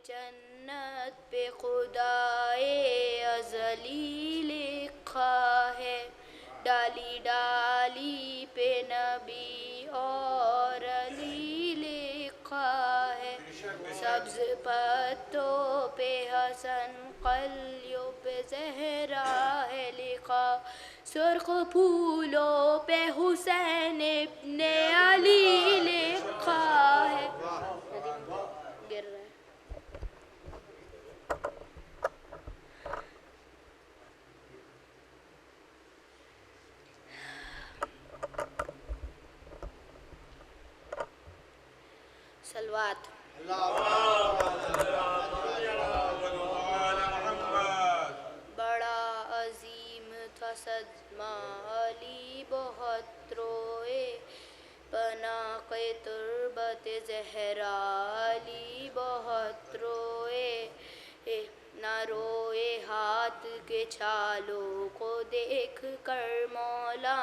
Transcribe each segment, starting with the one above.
جنت پہ خدائے ازلی لکھا ہے، ڈالی ڈالی پہ نبی اور علی لکھا ہے، سبز پتوں پہ حسن کلیوں پہ زہرا ہے لکھا، سرخ پھولوں پہ حسین ابن علی لکھا ہے۔ گر رہا ہے۔ صلوات۔ بڑا عظیم تھا صدمہ علی بہت روئے، پناہ تربت زہرا علی بہت روئے، نہ روئے ہاتھ کے چھالوں کو دیکھ کر مولا،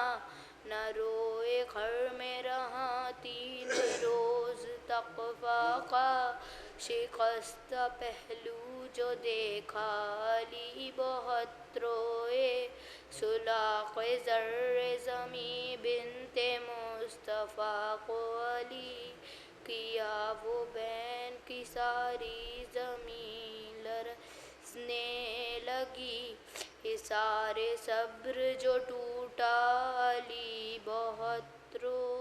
نہ روئے گھر میں رہا 3 روز تک فاقہ، شکستہ پہلو جو دیکھا علی بہت روئے، سلاخ زر زمیں بنت مصطفیٰ کو علی کیا وہ بین کی ساری زمین لرزنے لگی، حصار صبر جو ٹوٹا علی بہت روئے۔